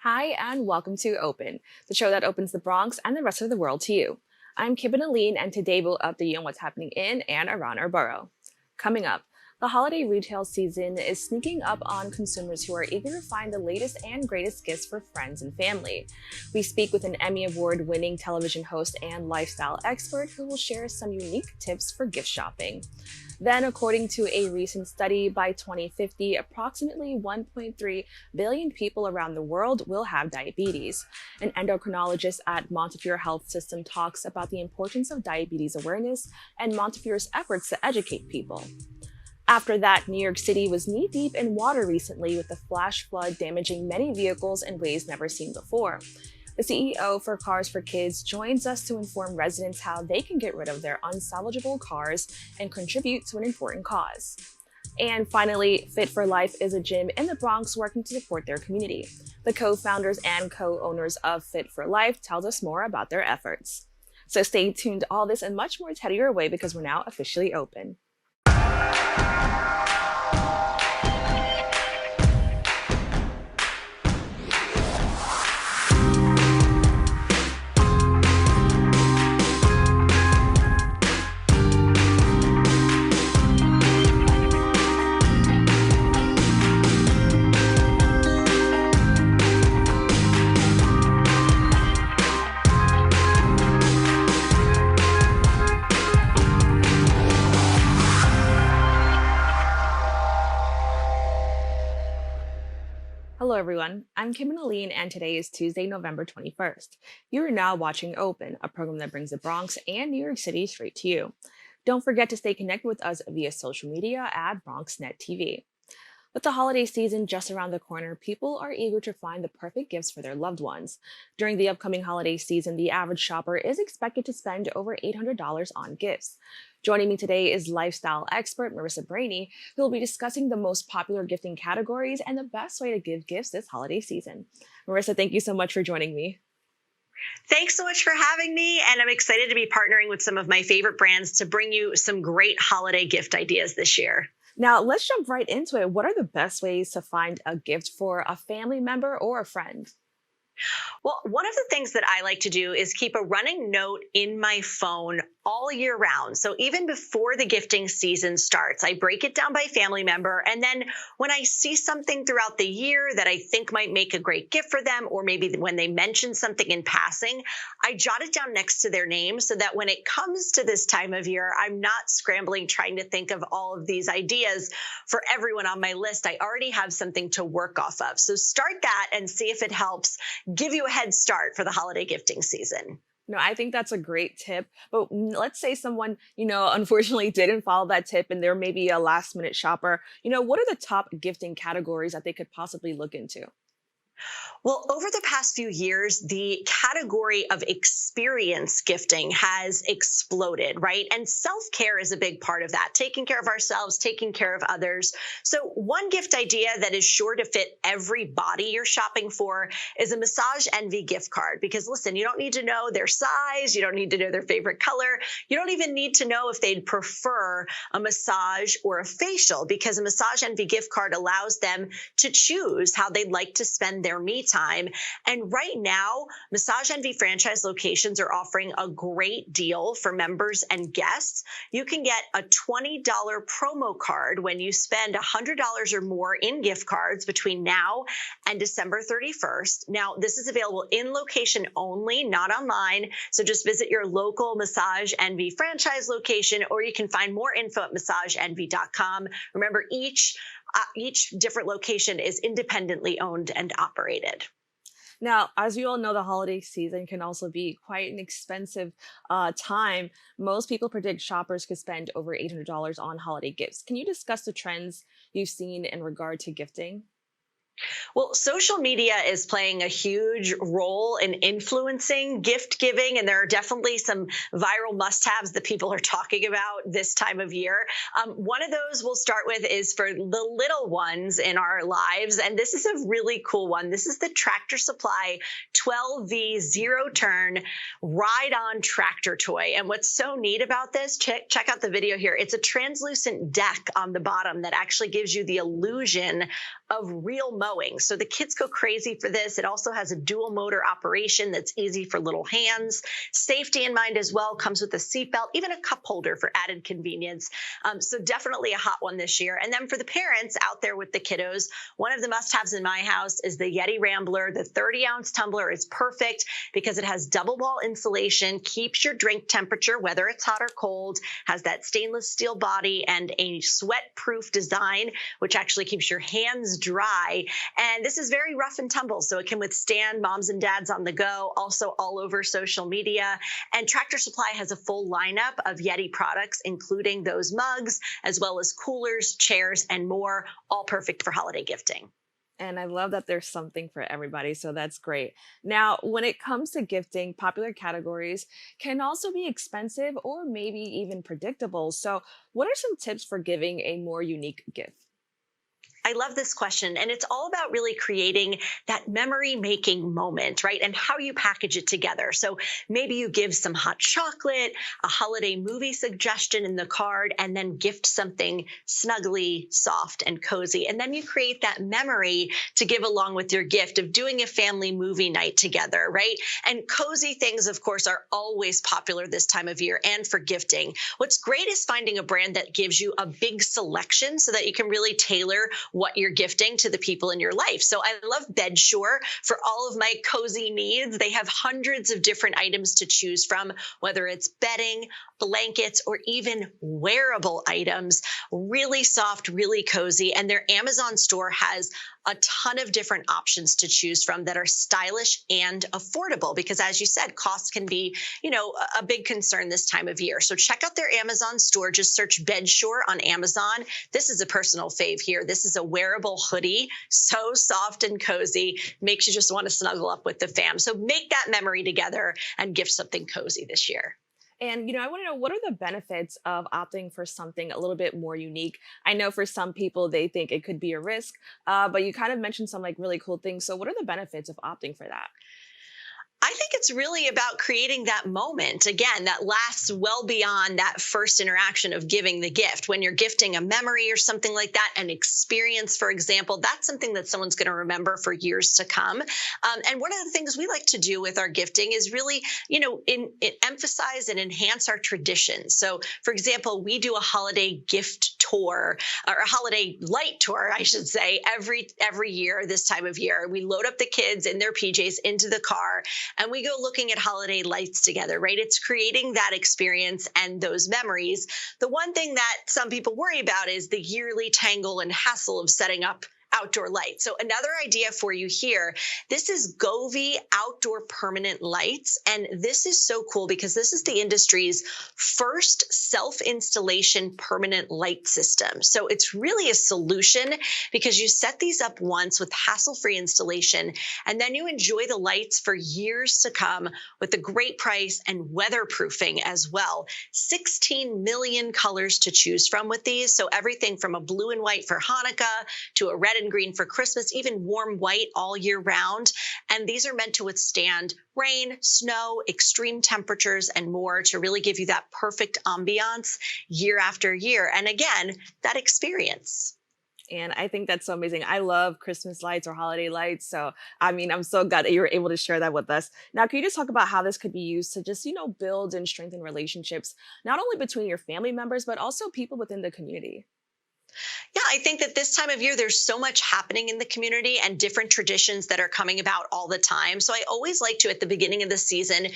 Hi, and welcome to Open, the show that opens the Bronx and the rest of the world to you. I'm Kibin Aline, and today we'll update you on what's happening in and around our borough. Coming up, the holiday retail season is sneaking up on consumers who are eager to find the latest and greatest gifts for friends and family. We speak with an Emmy Award winning television host and lifestyle expert who will share some unique tips for gift shopping. Then, according to a recent study, by 2050, approximately 1.3 billion people around the world will have diabetes. An endocrinologist at Montefiore Health System talks about the importance of diabetes awareness and Montefiore's efforts to educate people. After that, New York City was knee-deep in water recently with the flash flood damaging many vehicles in ways never seen before. The CEO for Cars for Kids joins us to inform residents how they can get rid of their unsalvageable cars and contribute to an important cause. And finally, Fit for Life is a gym in the Bronx working to support their community. The co-founders and co-owners of Fit for Life tells us more about their efforts. So stay tuned to all this and much more is headed your way because we're now officially open. Hello, everyone. I'm Kim Aline, and today is Tuesday, November 21st. You are now watching Open, a program that brings the Bronx and New York City straight to you. Don't forget to stay connected with us via social media at BronxNet TV. With the holiday season just around the corner, people are eager to find the perfect gifts for their loved ones. During the upcoming holiday season, the average shopper is expected to spend over $800 on gifts. Joining me today is lifestyle expert Marissa Brainy, who will be discussing the most popular gifting categories and the best way to give gifts this holiday season. Marissa, thank you so much for joining me. Thanks so much for having me, and I'm excited to be partnering with some of my favorite brands to bring you some great holiday gift ideas this year. Now, let's jump right into it. What are the best ways to find a gift for a family member or a friend? Well, one of the things that I like to do is keep a running note in my phone all year round. So even before the gifting season starts, I break it down by family member. And then when I see something throughout the year that I think might make a great gift for them, or maybe when they mention something in passing, I jot it down next to their name so that when it comes to this time of year, I'm not scrambling trying to think of all of these ideas for everyone on my list. I already have something to work off of. So start that and see if it helps give you a head start for the holiday gifting season. No, I think that's a great tip. But let's say someone, unfortunately didn't follow that tip and they're maybe a last minute shopper. What are the top gifting categories that they could possibly look into? Well, over the past few years, the category of experience gifting has exploded, right? And self-care is a big part of that, taking care of ourselves, taking care of others. So one gift idea that is sure to fit every body you're shopping for is a Massage Envy gift card. Because listen, you don't need to know their size. You don't need to know their favorite color. You don't even need to know if they'd prefer a massage or a facial, because a Massage Envy gift card allows them to choose how they'd like to spend their me time. And right now, Massage Envy franchise locations are offering a great deal for members and guests. You can get a $20 promo card when you spend $100 or more in gift cards between now and December 31st. Now, this is available in location only, not online. So just visit your local Massage Envy franchise location, or you can find more info at massageenvy.com. Remember, each different location is independently owned and operated. Now, as you all know, the holiday season can also be quite an expensive time. Most people predict shoppers could spend over $800 on holiday gifts. Can you discuss the trends you've seen in regard to gifting? Well, social media is playing a huge role in influencing gift giving, and there are definitely some viral must-haves that people are talking about this time of year. One of those we'll start with is for the little ones in our lives, and this is a really cool one. This is the Tractor Supply 12V Zero Turn Ride-On Tractor Toy. And what's so neat about this, check out the video here. It's a translucent deck on the bottom that actually gives you the illusion of real mowing. sewing. So the kids go crazy for this. It also has a dual motor operation that's easy for little hands. Safety in mind as well, comes with a seatbelt, even a cup holder for added convenience. So definitely a hot one this year. And then for the parents out there with the kiddos, one of the must-haves in my house is the Yeti Rambler. The 30-ounce tumbler is perfect because it has double wall insulation, keeps your drink temperature, whether it's hot or cold, has that stainless steel body and a sweat-proof design, which actually keeps your hands dry. And this is very rough and tumble, so it can withstand moms and dads on the go, also all over social media. And Tractor Supply has a full lineup of Yeti products, including those mugs, as well as coolers, chairs, and more, all perfect for holiday gifting. And I love that there's something for everybody, so that's great. Now, when it comes to gifting, popular categories can also be expensive or maybe even predictable. So, what are some tips for giving a more unique gift? I love this question. And it's all about really creating that memory making moment, right? And how you package it together. So maybe you give some hot chocolate, a holiday movie suggestion in the card, and then gift something snuggly, soft, and cozy. And then you create that memory to give along with your gift of doing a family movie night together, right? And cozy things, of course, are always popular this time of year and for gifting. What's great is finding a brand that gives you a big selection so that you can really tailor what you're gifting to the people in your life. So I love Bedshore for all of my cozy needs. They have hundreds of different items to choose from, whether it's bedding, blankets, or even wearable items. Really soft, really cozy. And their Amazon store has a ton of different options to choose from that are stylish and affordable because, as you said, costs can be, a big concern this time of year. So check out their Amazon store. Just search Bedshore on Amazon. This is a personal fave here. This is a wearable hoodie, so soft and cozy, makes you just want to snuggle up with the fam. So make that memory together and gift something cozy this year. And, I want to know, what are the benefits of opting for something a little bit more unique? I know for some people, they think it could be a risk, but you kind of mentioned some like really cool things. So what are the benefits of opting for that? I think it's really about creating that moment, again, that lasts well beyond that first interaction of giving the gift. When you're gifting a memory or something like that, an experience, for example, that's something that someone's going to remember for years to come. And one of the things we like to do with our gifting is really, emphasize and enhance our traditions. So, for example, we do a holiday gift tour or a holiday light tour, I should say, every year this time of year. We load up the kids in their PJs into the car and we go looking at holiday lights together, right? It's creating that experience and those memories. The one thing that some people worry about is the yearly tangle and hassle of setting up outdoor lights. So another idea for you here, this is Govee Outdoor Permanent Lights. And this is so cool because this is the industry's first self-installation permanent light system. So it's really a solution because you set these up once with hassle-free installation, and then you enjoy the lights for years to come with a great price and weatherproofing as well. 16 million colors to choose from with these. So everything from a blue and white for Hanukkah to a red and green for Christmas, even warm white all year round. And these are meant to withstand rain, snow, extreme temperatures, and more to really give you that perfect ambiance year after year. And again, that experience. And I think that's so amazing. I love Christmas lights or holiday lights. So, I'm so glad that you were able to share that with us. Now, can you just talk about how this could be used to just, build and strengthen relationships, not only between your family members, but also people within the community? Yeah, I think that this time of year, there's so much happening in the community and different traditions that are coming about all the time. So I always like to, at the beginning of the season,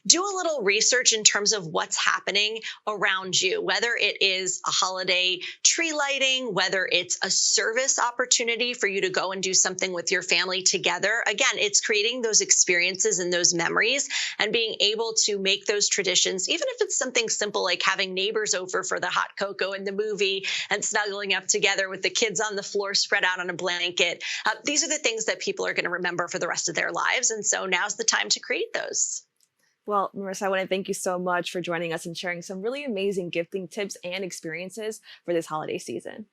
do a little research in terms of what's happening around you, whether it is a holiday tree lighting, whether it's a service opportunity for you to go and do something with your family together. Again, it's creating those experiences and those memories and being able to make those traditions, even if it's something simple like having neighbors over for the hot cocoa and the movie and snuggling up together with the kids on the floor spread out on a blanket. These are the things that people are going to remember for the rest of their lives. And so now's the time to create those. Well, Marissa, I want to thank you so much for joining us and sharing some really amazing gifting tips and experiences for this holiday season.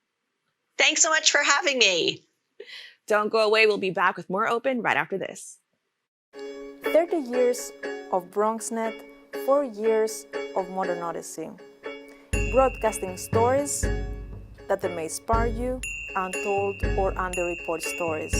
Thanks so much for having me. Don't go away. We'll be back with more Open right after this. 30 years of BronxNet, 4 years of Modern Odyssey. Broadcasting stories that may inspire you untold or underreported stories.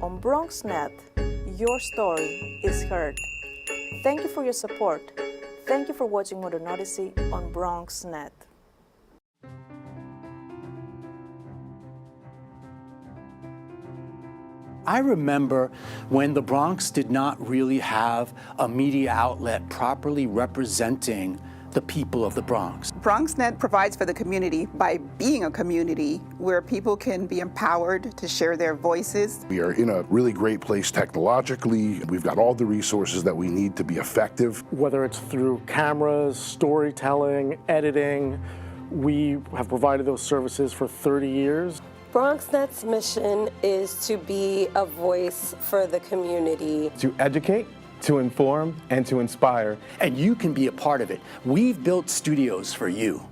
On BronxNet, your story is heard. Thank you for your support. Thank you for watching Modern Odyssey on BronxNet. I remember when the Bronx did not really have a media outlet properly representing the people of the Bronx. BronxNet provides for the community by being a community where people can be empowered to share their voices. We are in a really great place technologically. We've got all the resources that we need to be effective. Whether it's through cameras, storytelling, editing, we have provided those services for 30 years. BronxNet's mission is to be a voice for the community. To educate, to inform, and to inspire. And you can be a part of it. We've built studios for you.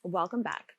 Welcome back.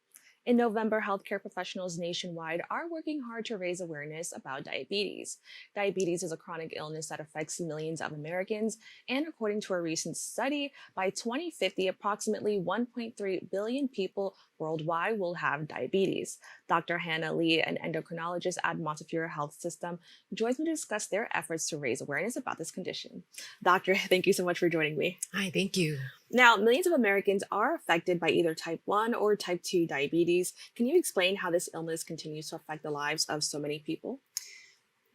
In November, healthcare professionals nationwide are working hard to raise awareness about diabetes. Diabetes is a chronic illness that affects millions of Americans, and according to a recent study, by 2050, approximately 1.3 billion people worldwide will have diabetes. Dr. Hannah Lee, an endocrinologist at Montefiore Health System, joins me to discuss their efforts to raise awareness about this condition. Doctor, thank you so much for joining me. Hi, thank you. Now, millions of Americans are affected by either type 1 or type 2 diabetes. Can you explain how this illness continues to affect the lives of so many people?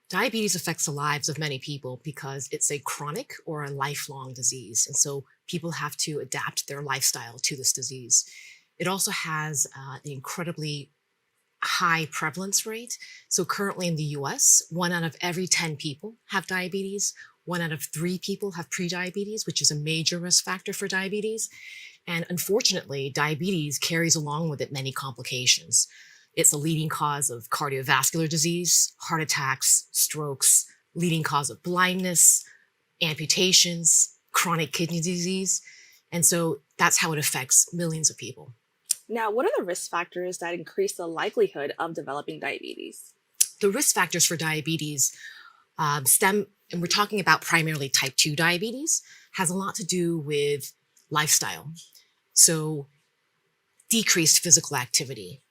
Diabetes affects the lives of many people because it's a chronic or a lifelong disease. And so people have to adapt their lifestyle to this disease. It also has an incredibly high prevalence rate. So currently in the US, 1 out of every 10 people have diabetes. 1 out of 3 people have prediabetes, which is a major risk factor for diabetes. And unfortunately, diabetes carries along with it many complications. It's a leading cause of cardiovascular disease, heart attacks, strokes, leading cause of blindness, amputations, chronic kidney disease. And so that's how it affects millions of people. Now, what are the risk factors that increase the likelihood of developing diabetes? The risk factors for diabetes stem, and we're talking about primarily type 2 diabetes, has a lot to do with lifestyle. So decreased physical activity,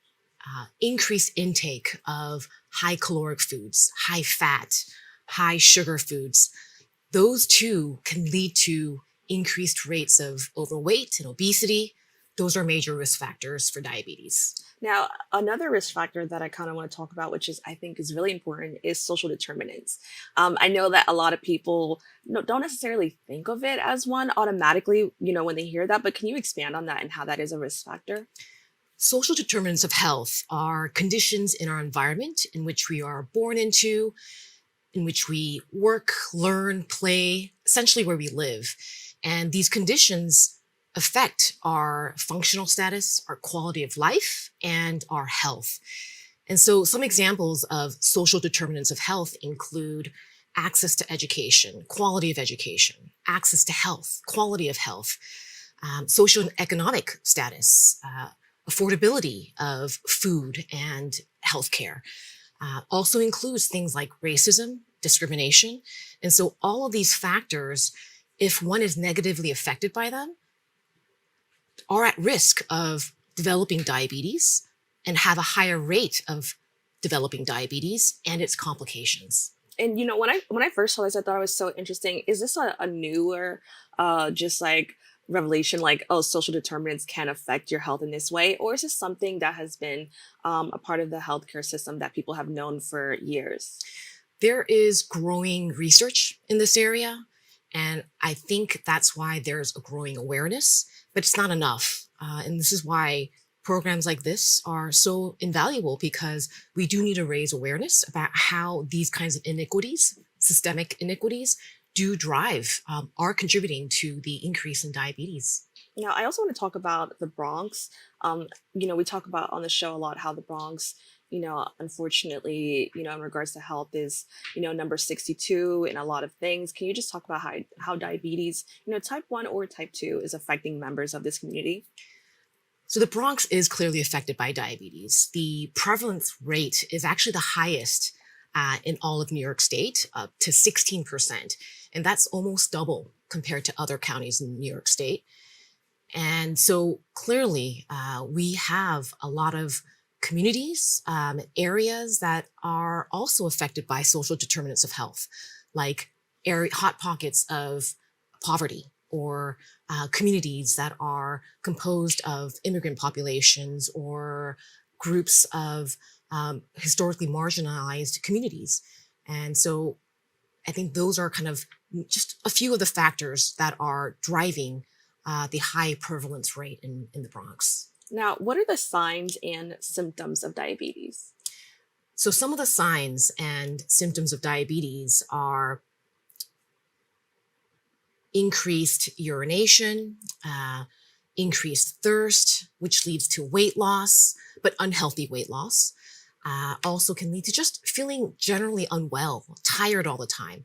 increased intake of high caloric foods, high fat, high sugar foods. Those two can lead to increased rates of overweight and obesity. Those are major risk factors for diabetes. Now, another risk factor that I kind of want to talk about, which is I think is really important, is social determinants. I know that a lot of people don't necessarily think of it as one automatically, when they hear that, but can you expand on that and how that is a risk factor? Social determinants of health are conditions in our environment in which we are born into, in which we work, learn, play, essentially where we live. And these conditions affect our functional status, our quality of life, and our health. And so some examples of social determinants of health include access to education, quality of education, access to health, quality of health, social and economic status, affordability of food and healthcare. Also includes things like racism, discrimination. And so all of these factors if one is negatively affected by them, are at risk of developing diabetes and have a higher rate of developing diabetes and its complications. And when I first saw this, I thought it was so interesting. Is this a newer, just like revelation, like, oh, social determinants can affect your health in this way, or is this something that has been a part of the healthcare system that people have known for years? There is growing research in this area, and I think that's why there's a growing awareness, but it's not enough. And this is why programs like this are so invaluable, because we do need to raise awareness about how these kinds of inequities, systemic inequities, do drive, are contributing to the increase in diabetes. Now, I also want to talk about the Bronx. We talk about on the show a lot how the Bronx, unfortunately, in regards to health is, number 62 in a lot of things. Can you just talk about how diabetes, type 1 or type 2 is affecting members of this community? So the Bronx is clearly affected by diabetes. The prevalence rate is actually the highest in all of New York State, up to 16%. And that's almost double compared to other counties in New York State. And so clearly, we have a lot of communities, areas that are also affected by social determinants of health, like hot pockets of poverty, or communities that are composed of immigrant populations, or groups of historically marginalized communities. And so I think those are kind of just a few of the factors that are driving the high prevalence rate in the Bronx. Now, what are the signs and symptoms of diabetes? So some of the signs and symptoms of diabetes are increased urination, increased thirst, which leads to weight loss, but unhealthy weight loss. Also can lead to just feeling generally unwell, tired all the time.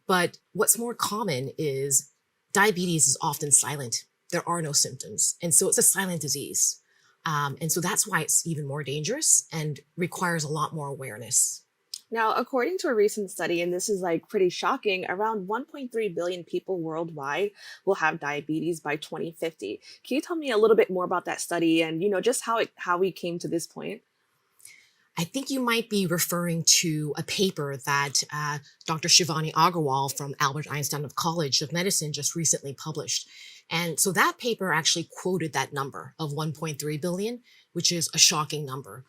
But what's more common is diabetes is often silent. There are no symptoms. And so it's a silent disease. And so that's why it's even more dangerous and requires a lot more awareness. Now, according to a recent study, and this is like pretty shocking, around 1.3 billion people worldwide will have diabetes by 2050. Can you tell me a little bit more about that study and, just how we came to this point? I think you might be referring to a paper that Dr. Shivani Agarwal from Albert Einstein College of Medicine just recently published. And so that paper actually quoted that number of 1.3 billion, which is a shocking number.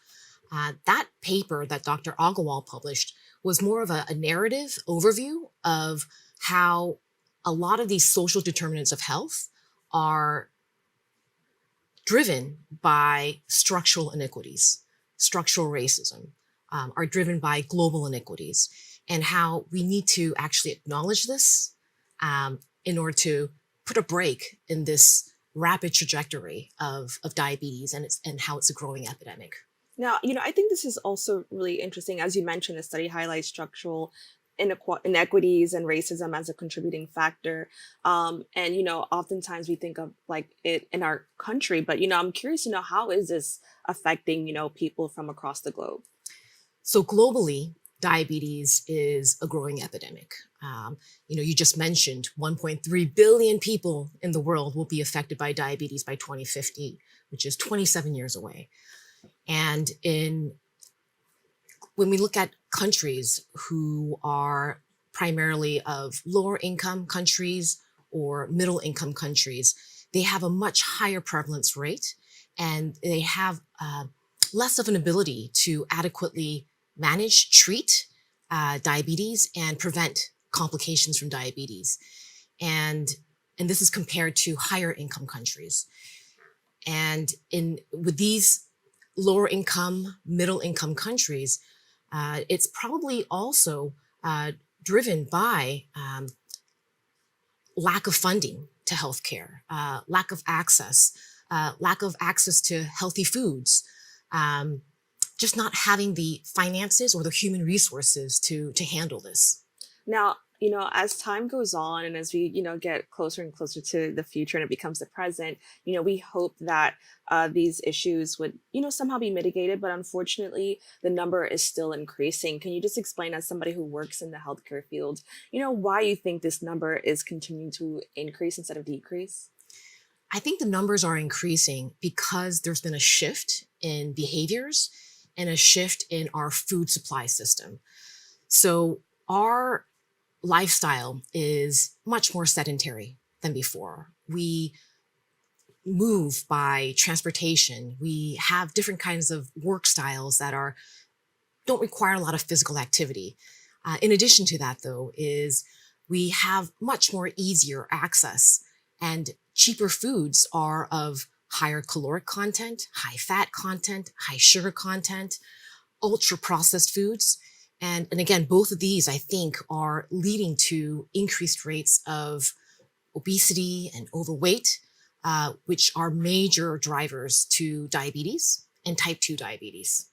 That paper that Dr. Agarwal published was more of a narrative overview of how a lot of these social determinants of health are driven by structural inequities, structural racism, are driven by global inequities, and how we need to actually acknowledge this in order to put a break in this rapid trajectory of diabetes and how it's a growing epidemic. Now, I think this is also really interesting. As you mentioned, the study highlights structural inequities and racism as a contributing factor. And, oftentimes we think of like it in our country, but, I'm curious to know, how is this affecting, people from across the globe? So globally, diabetes is a growing epidemic. You just mentioned 1.3 billion people in the world will be affected by diabetes by 2050, which is 27 years away. And when we look at countries who are primarily of lower income countries or middle income countries, they have a much higher prevalence rate, and they have less of an ability to adequately manage, treat diabetes and prevent complications from diabetes. And this is compared to higher income countries. And with these lower income, middle income countries, it's probably also driven by lack of funding to healthcare, lack of access to healthy foods, just not having the finances or the human resources to handle this. Now, as time goes on and as we, get closer and closer to the future and it becomes the present, we hope that these issues would, somehow be mitigated. But unfortunately, the number is still increasing. Can you just explain, as somebody who works in the healthcare field, why you think this number is continuing to increase instead of decrease? I think the numbers are increasing because there's been a shift in behaviors and a shift in our food supply system. So our lifestyle is much more sedentary than before. We move by transportation. We have different kinds of work styles that don't require a lot of physical activity. In addition to that, though, is we have much more easier access, and cheaper foods are of higher caloric content, high fat content, high sugar content, ultra processed foods. And again, both of these, I think, are leading to increased rates of obesity and overweight, which are major drivers to diabetes and type 2 diabetes.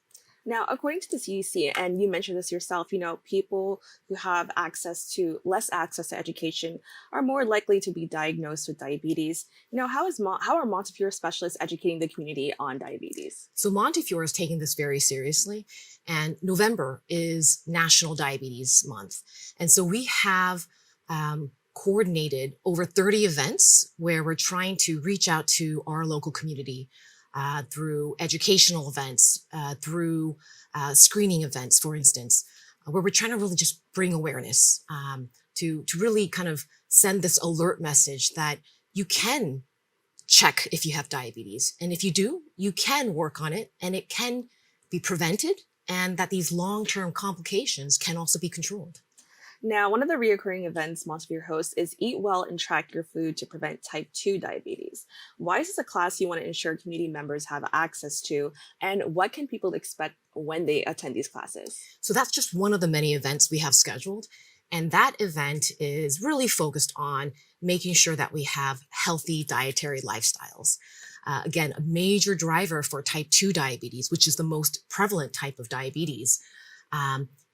Now, according to the CDC, and you mentioned this yourself, people who have less access to education are more likely to be diagnosed with diabetes. How are Montefiore specialists educating the community on diabetes? So Montefiore is taking this very seriously, and November is National Diabetes Month. And so we have coordinated over 30 events where we're trying to reach out to our local community through educational events, through screening events, for instance, where we're trying to really just bring awareness to really kind of send this alert message that you can check if you have diabetes. And if you do, you can work on it and it can be prevented, and that these long-term complications can also be controlled. Now, one of the reoccurring events Montefiore hosts is Eat Well and Track Your Food to Prevent Type 2 Diabetes. Why is this a class you want to ensure community members have access to, and what can people expect when they attend these classes? So that's just one of the many events we have scheduled. And that event is really focused on making sure that we have healthy dietary lifestyles. Again, a major driver for type 2 diabetes, which is the most prevalent type of diabetes,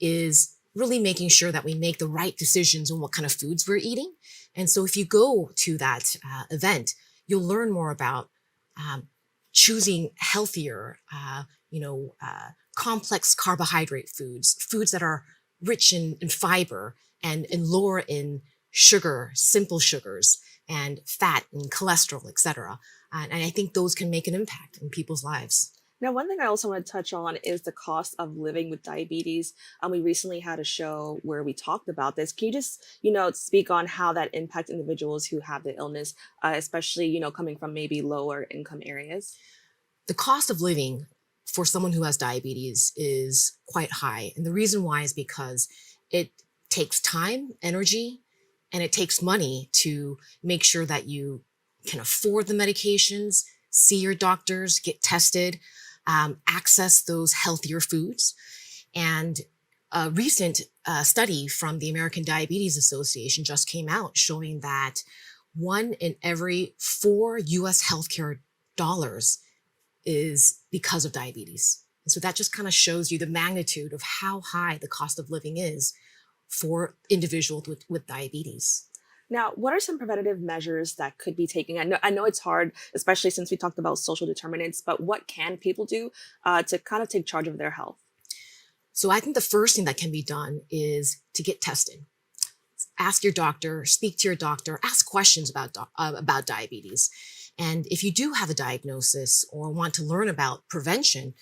is really making sure that we make the right decisions on what kind of foods we're eating. And so if you go to that event, you'll learn more about choosing healthier, complex carbohydrate foods that are rich in fiber and lower in sugar, simple sugars, and fat and cholesterol, etc. And I think those can make an impact in people's lives. Now, one thing I also want to touch on is the cost of living with diabetes. We recently had a show where we talked about this. Can you just, speak on how that impacts individuals who have the illness, especially, coming from maybe lower income areas? The cost of living for someone who has diabetes is quite high. And the reason why is because it takes time, energy, and it takes money to make sure that you can afford the medications, see your doctors, get tested, access those healthier foods. And a recent study from the American Diabetes Association just came out showing that 1 in every 4 US healthcare dollars is because of diabetes. And so that just kind of shows you the magnitude of how high the cost of living is for individuals with diabetes. Now, what are some preventative measures that could be taken? I know it's hard, especially since we talked about social determinants, but what can people do to kind of take charge of their health? So I think the first thing that can be done is to get tested. Ask your doctor, speak to your doctor, ask questions about diabetes. And if you do have a diagnosis or want to learn about prevention,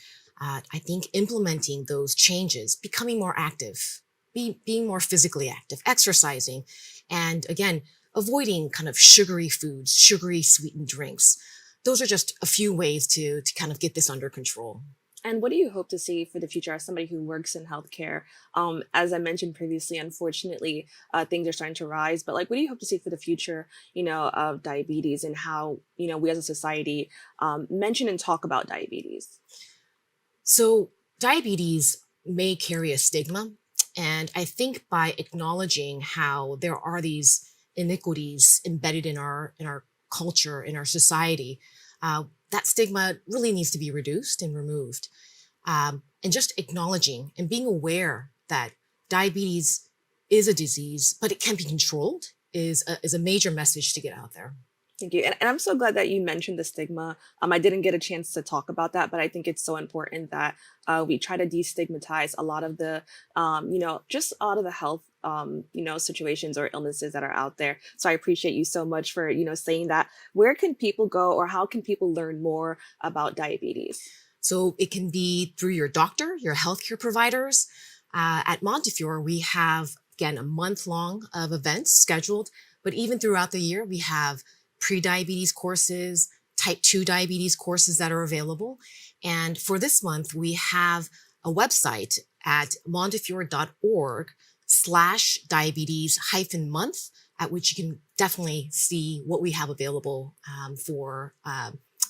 I think implementing those changes, becoming more active, being more physically active, exercising, and again, avoiding kind of sugary foods, sugary sweetened drinks. Those are just a few ways to kind of get this under control. And what do you hope to see for the future as somebody who works in healthcare? As I mentioned previously, unfortunately, things are starting to rise. But what do you hope to see for the future, of diabetes and how, we as a society mention and talk about diabetes? So diabetes may carry a stigma. And I think by acknowledging how there are these iniquities embedded in our culture, in our society, that stigma really needs to be reduced and removed. And just acknowledging and being aware that diabetes is a disease, but it can be controlled is a major message to get out there. Thank you. And I'm so glad that you mentioned the stigma. I didn't get a chance to talk about that, but I think it's so important that we try to destigmatize a lot of the, just a lot of the health, situations or illnesses that are out there. So I appreciate you so much for, saying that. Where can people go, or how can people learn more about diabetes? So it can be through your doctor, your healthcare providers. At Montefiore, we have, again, a month long of events scheduled, but even throughout the year, we have pre-diabetes courses, type 2 diabetes courses that are available. And for this month, we have a website at montefiore.org/diabetes-month, at which you can definitely see what we have available for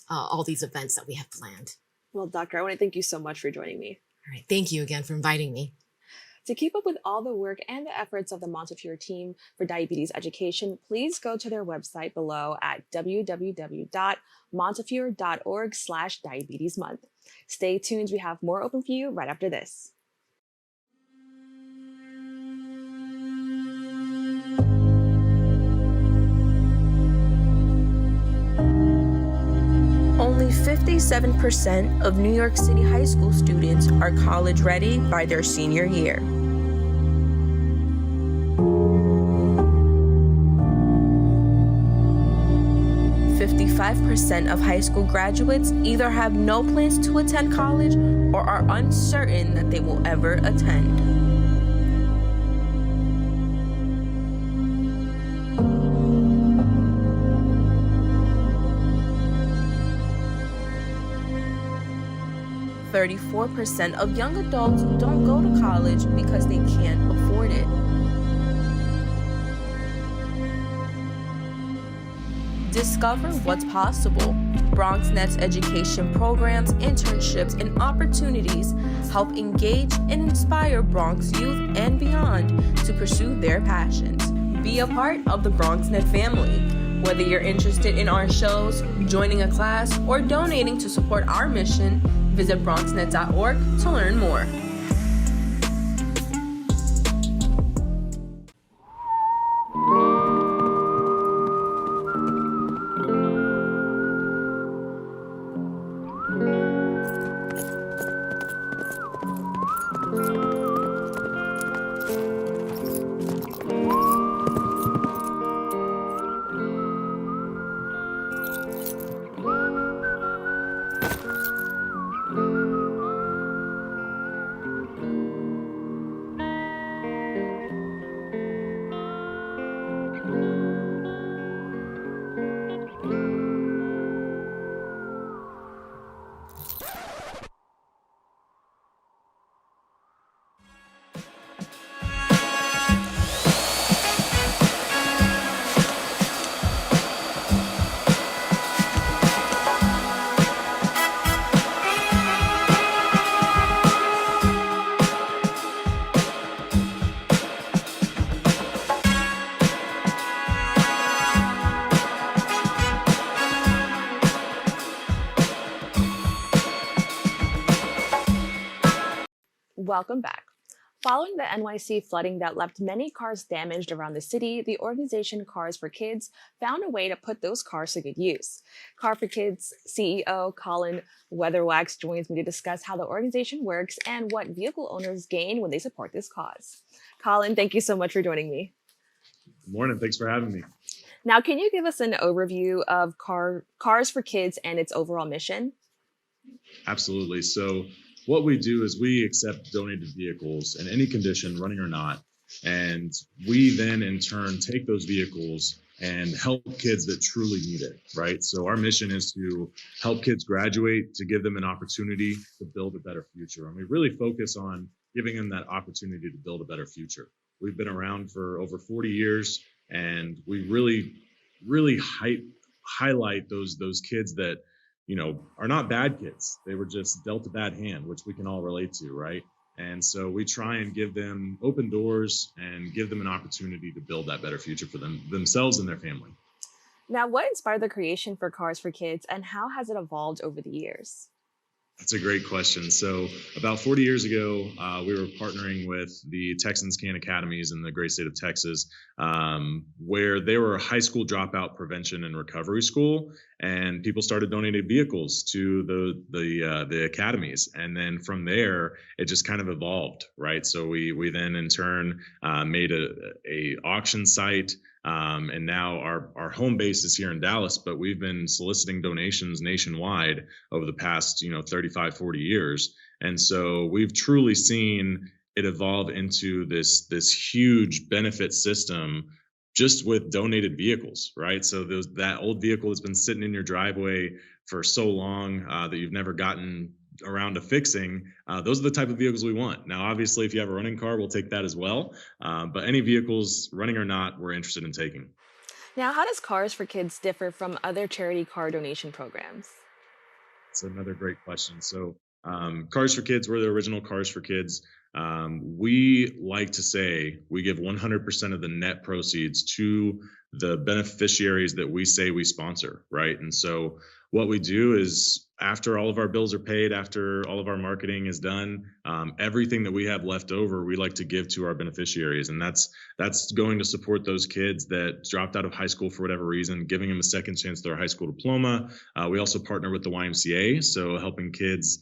all these events that we have planned. Well, Doctor, I want to thank you so much for joining me. All right. Thank you again for inviting me. To keep up with all the work and the efforts of the Montefiore team for diabetes education, please go to their website below at www.montefiore.org/diabetes-month. Stay tuned. We have more open for you right after this. Only 57% of New York City high school students are college ready by their senior year. % of high school graduates either have no plans to attend college or are uncertain that they will ever attend. %34 of young adults don't go to college because they can't afford it. Discover what's possible. BronxNet's education programs, internships, and opportunities help engage and inspire Bronx youth and beyond to pursue their passions. Be a part of the BronxNet family. Whether you're interested in our shows, joining a class, or donating to support our mission, visit bronxnet.org to learn more. Welcome back. Following the NYC flooding that left many cars damaged around the city, the organization Cars for Kids found a way to put those cars to good use. Car for Kids CEO Colin Weatherwax joins me to discuss how the organization works and what vehicle owners gain when they support this cause. Colin, thank you so much for joining me. Good morning. Thanks for having me. Now, can you give us an overview of Cars for Kids and its overall mission? Absolutely. So what we do is we accept donated vehicles in any condition, running or not. And we then in turn take those vehicles and help kids that truly need it, right? So our mission is to help kids graduate, to give them an opportunity to build a better future. And we really focus on giving them that opportunity to build a better future. We've been around for over 40 years, and we really highlight those kids that, you know, are not bad kids. They were just dealt a bad hand, which we can all relate to, right? And so we try and give them open doors and give them an opportunity to build that better future for themselves and their family. Now, what inspired the creation for Cars for Kids, and how has it evolved over the years? That's a great question. So about 40 years ago, we were partnering with the Texans Can Academies in the great state of Texas, where they were a high school dropout prevention and recovery school, and people started donating vehicles to the academies, and then from there it just kind of evolved, right? So we then in turn made a auction site. And now our home base is here in Dallas, but we've been soliciting donations nationwide over the past, 35, 40 years. And so we've truly seen it evolve into this huge benefit system just with donated vehicles, right? So that old vehicle that's been sitting in your driveway for so long that you've never gotten around to fixing, those are the type of vehicles we want. Now, obviously, if you have a running car, we'll take that as well. But any vehicles, running or not, we're interested in taking. Now, how does Cars for Kids differ from other charity car donation programs? That's another great question. So, Cars for Kids, we're the original Cars for Kids. We like to say we give 100% of the net proceeds to the beneficiaries that we say we sponsor, right? And so what we do is after all of our bills are paid, after all of our marketing is done, everything that we have left over, we like to give to our beneficiaries. And that's going to support those kids that dropped out of high school for whatever reason, giving them a second chance at their high school diploma. We also partner with the YMCA, so helping kids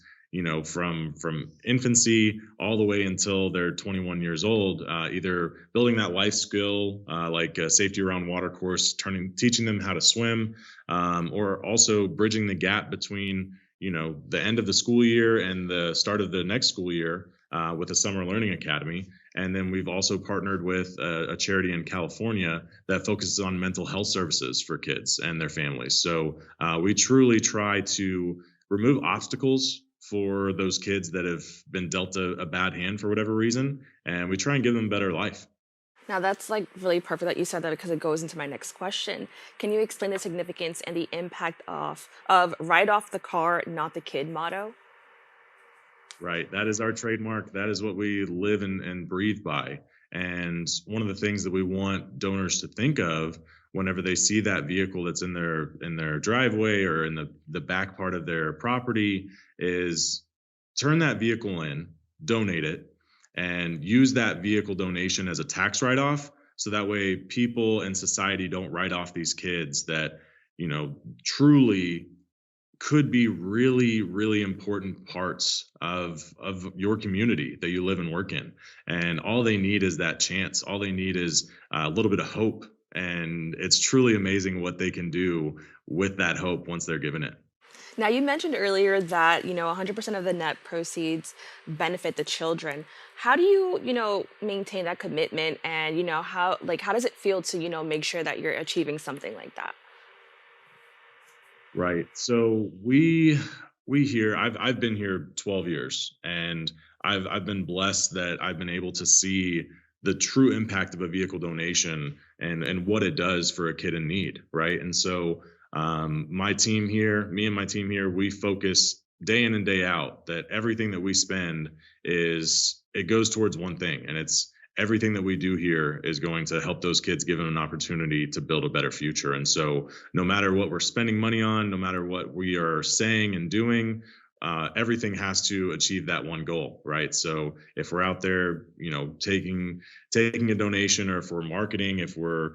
from infancy all the way until they're 21 years old, either building that life skill, like a safety around water course, teaching them how to swim, or also bridging the gap between, the end of the school year and the start of the next school year with a summer learning academy. And then we've also partnered with a charity in California that focuses on mental health services for kids and their families. So we truly try to remove obstacles for those kids that have been dealt a bad hand for whatever reason, and we try and give them a better life. Now, that's like really perfect that you said that because it goes into my next question. Can you explain the significance and the impact of right off the car, not the kid motto? Right. That is our trademark. That is what we live and breathe by. And one of the things that we want donors to think of whenever they see that vehicle that's in their driveway or in the back part of their property is turn that vehicle in, donate it, and use that vehicle donation as a tax write-off. So that way people and society don't write off these kids that, truly could be really, really important parts of your community that you live and work in. And all they need is that chance. All they need is a little bit of hope. And it's truly amazing what they can do with that hope once they're given it. Now, you mentioned earlier that, 100% of the net proceeds benefit the children. How do you, maintain that commitment and, how does it feel to, make sure that you're achieving something like that? Right. So we here, I've been here 12 years, and I've been blessed that I've been able to see the true impact of a vehicle donation and what it does for a kid in need, right? And so me and my team here, we focus day in and day out that everything that we spend it goes towards one thing, and it's everything that we do here is going to help those kids, give them an opportunity to build a better future. And so no matter what we're spending money on, no matter what we are saying and doing, everything has to achieve that one goal, right? So if we're out there, taking a donation, or if we're marketing, if we're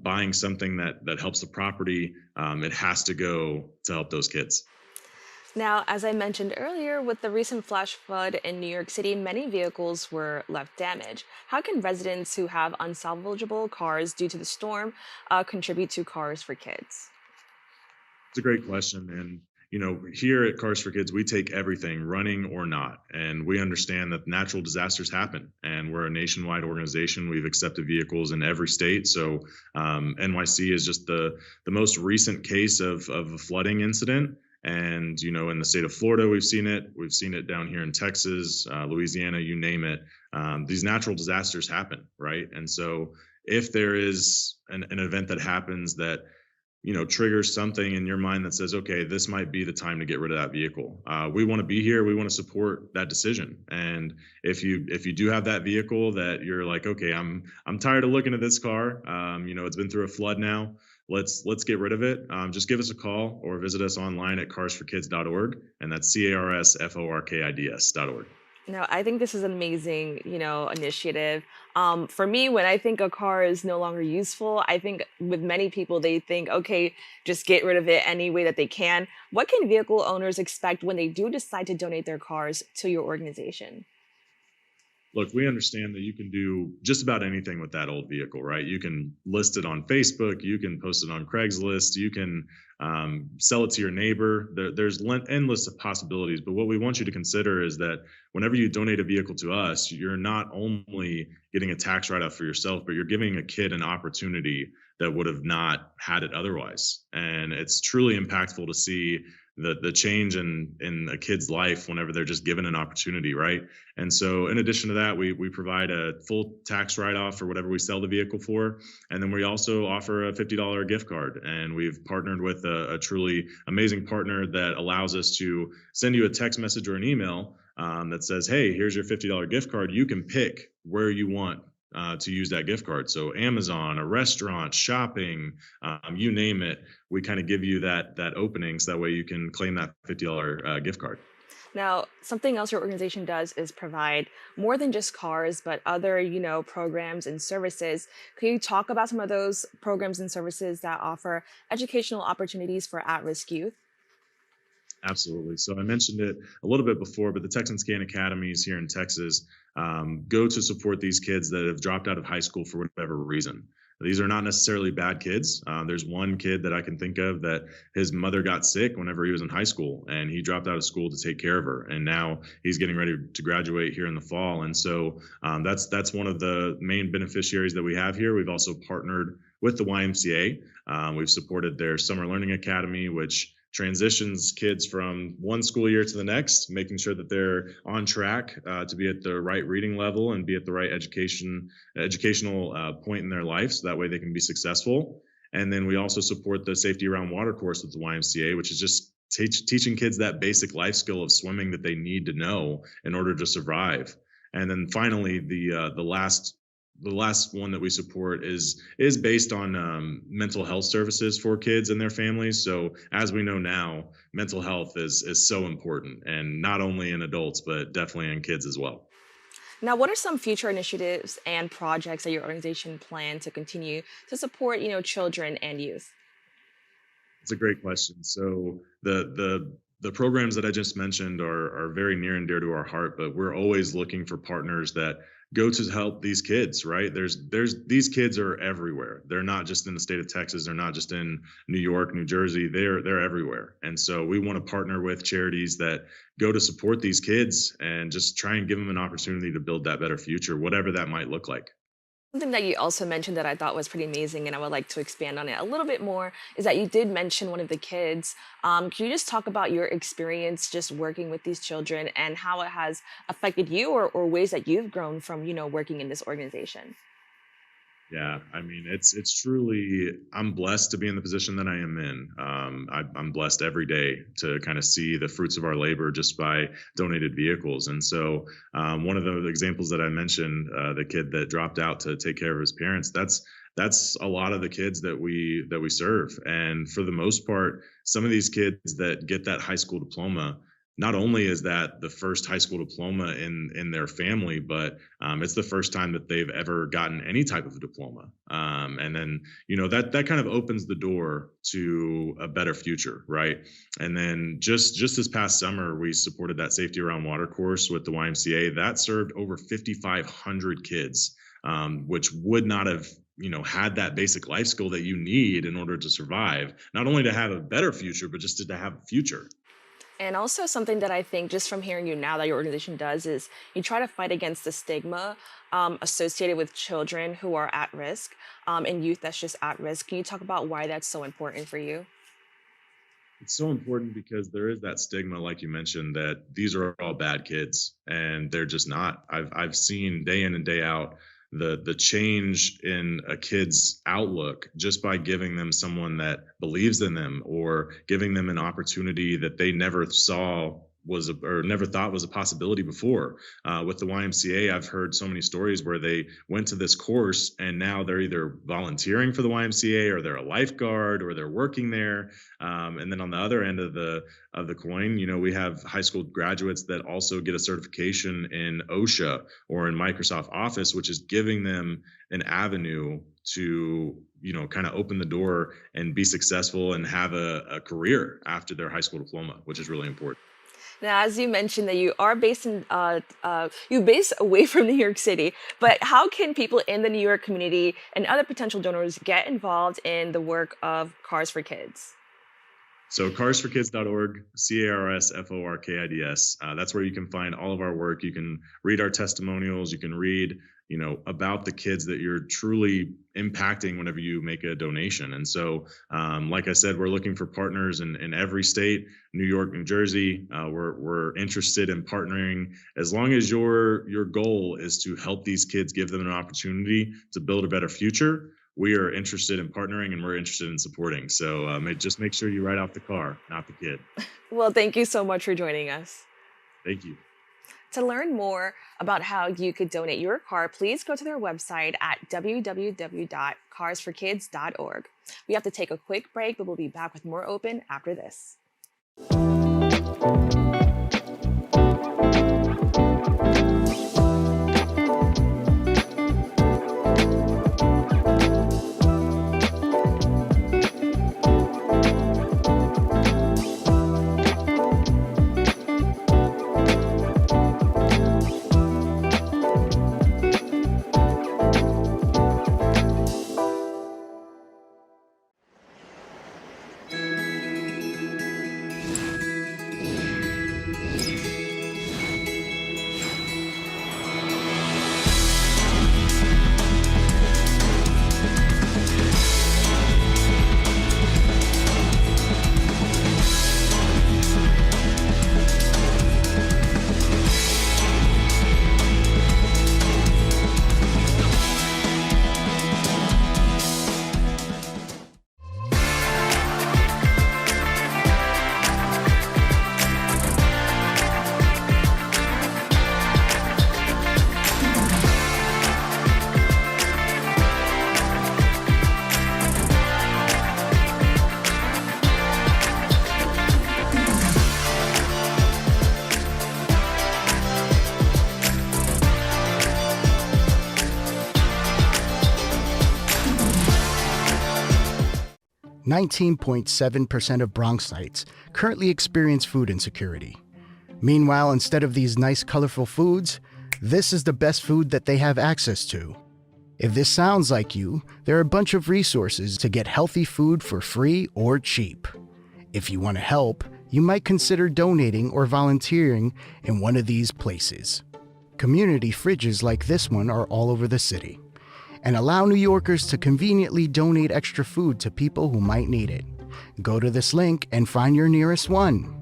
buying something that helps the property, it has to go to help those kids. Now, as I mentioned earlier, with the recent flash flood in New York City, many vehicles were left damaged. How can residents who have unsalvageable cars due to the storm contribute to Cars for Kids? It's a great question. And here at Cars for Kids, we take everything, running or not. And we understand that natural disasters happen. And we're a nationwide organization. We've accepted vehicles in every state. So NYC is just the most recent case of a flooding incident. And, in the state of Florida, we've seen it. We've seen it down here in Texas, Louisiana, you name it. These natural disasters happen, right? And so if there is an event that happens that triggers something in your mind that says, okay, this might be the time to get rid of that vehicle. We want to be here. We want to support that decision. And if you do have that vehicle that you're like, okay, I'm tired of looking at this car. It's been through a flood now. let's get rid of it. Just give us a call or visit us online at carsforkids.org, and that's carsforkids.org. No, I think this is an amazing, initiative. For me, when I think a car is no longer useful, I think with many people, they think, okay, just get rid of it any way that they can. What can vehicle owners expect when they do decide to donate their cars to your organization? Look, we understand that you can do just about anything with that old vehicle, right? You can list it on Facebook, you can post it on Craigslist, you can sell it to your neighbor. There's endless possibilities. But what we want you to consider is that whenever you donate a vehicle to us, you're not only getting a tax write-off for yourself, but you're giving a kid an opportunity that would have not had it otherwise. And it's truly impactful to see the change in a kid's life whenever they're just given an opportunity, right? And so in addition to that, we provide a full tax write-off for whatever we sell the vehicle for. And then we also offer a $50 gift card. And we've partnered with a truly amazing partner that allows us to send you a text message or an email that says, hey, here's your $50 gift card. You can pick where you want to use that gift card. So Amazon, a restaurant, shopping, you name it, we kind of give you that opening so that way you can claim that $50 gift card. Now, something else your organization does is provide more than just cars, but other, programs and services. Could you talk about some of those programs and services that offer educational opportunities for at-risk youth? Absolutely. So I mentioned it a little bit before, but the Texan Scan Academies here in Texas go to support these kids that have dropped out of high school for whatever reason. These are not necessarily bad kids. There's one kid that I can think of that his mother got sick whenever he was in high school, and he dropped out of school to take care of her. And now he's getting ready to graduate here in the fall. And so that's one of the main beneficiaries that we have here. We've also partnered with the YMCA. We've supported their Summer Learning Academy, which transitions kids from one school year to the next, making sure that they're on track to be at the right reading level and be at the right educational point in their life, so that way they can be successful. And then we also support the Safety Around Water course with the YMCA, which is just teaching kids that basic life skill of swimming that they need to know in order to survive. And then finally, the last one that we support is based on mental health services for kids and their families. So as we know now, mental health is so important, and not only in adults, but definitely in kids as well. Now, what are some future initiatives and projects that your organization plan to continue to support, children and youth? It's a great question. So the programs that I just mentioned are very near and dear to our heart, but we're always looking for partners that go to help these kids, right? These kids are everywhere. They're not just in the state of Texas. They're not just in New York, New Jersey. They're everywhere. And so we want to partner with charities that go to support these kids and just try and give them an opportunity to build that better future, whatever that might look like. Something that you also mentioned that I thought was pretty amazing, and I would like to expand on it a little bit more, is that you did mention one of the kids. Can you just talk about your experience just working with these children and how it has affected you, or ways that you've grown from, working in this organization? Yeah, I mean, it's truly, I'm blessed to be in the position that I am in. I'm blessed every day to kind of see the fruits of our labor just by donated vehicles. And so one of the examples that I mentioned, the kid that dropped out to take care of his parents, that's a lot of the kids that we serve. And for the most part, some of these kids that get that high school diploma, not only is that the first high school diploma in their family, but it's the first time that they've ever gotten any type of diploma. And then, that kind of opens the door to a better future, right? And then just this past summer, we supported that Safety Around Water course with the YMCA. That served over 5,500 kids, which would not have had that basic life skill that you need in order to survive, not only to have a better future, but just to have a future. And also something that I think, just from hearing you now, that your organization does is you try to fight against the stigma associated with children who are at risk and youth that's just at risk. Can you talk about why that's so important for you? It's so important because there is that stigma, like you mentioned, that these are all bad kids, and they're just not. I've seen day in and day out the change in a kid's outlook just by giving them someone that believes in them, or giving them an opportunity that they never saw or never thought was a possibility before. With the YMCA, I've heard so many stories where they went to this course and now they're either volunteering for the YMCA or they're a lifeguard or they're working there. And then on the other end of the coin, we have high school graduates that also get a certification in OSHA or in Microsoft Office, which is giving them an avenue to kind of open the door and be successful and have a career after their high school diploma, which is really important. Now, as you mentioned that you are based away from New York City, but how can people in the New York community and other potential donors get involved in the work of Cars for Kids? So carsforkids.org, CARSFORKIDS. That's where you can find all of our work. You can read our testimonials. You can read, about the kids that you're truly impacting whenever you make a donation. And so, like I said, we're looking for partners in every state, New York, New Jersey. We're interested in partnering as long as your goal is to help these kids, give them an opportunity to build a better future. We are interested in partnering and we're interested in supporting. So just make sure you write off the car, not the kid. Well, thank you so much for joining us. Thank you. To learn more about how you could donate your car, please go to their website at www.carsforkids.org. We have to take a quick break, but we'll be back with more Open after this. 19.7% of Bronxites currently experience food insecurity. Meanwhile, instead of these nice, colorful foods, this is the best food that they have access to. If this sounds like you, there are a bunch of resources to get healthy food for free or cheap. If you want to help, you might consider donating or volunteering in one of these places. Community fridges like this one are all over the city, and allow New Yorkers to conveniently donate extra food to people who might need it. Go to this link and find your nearest one.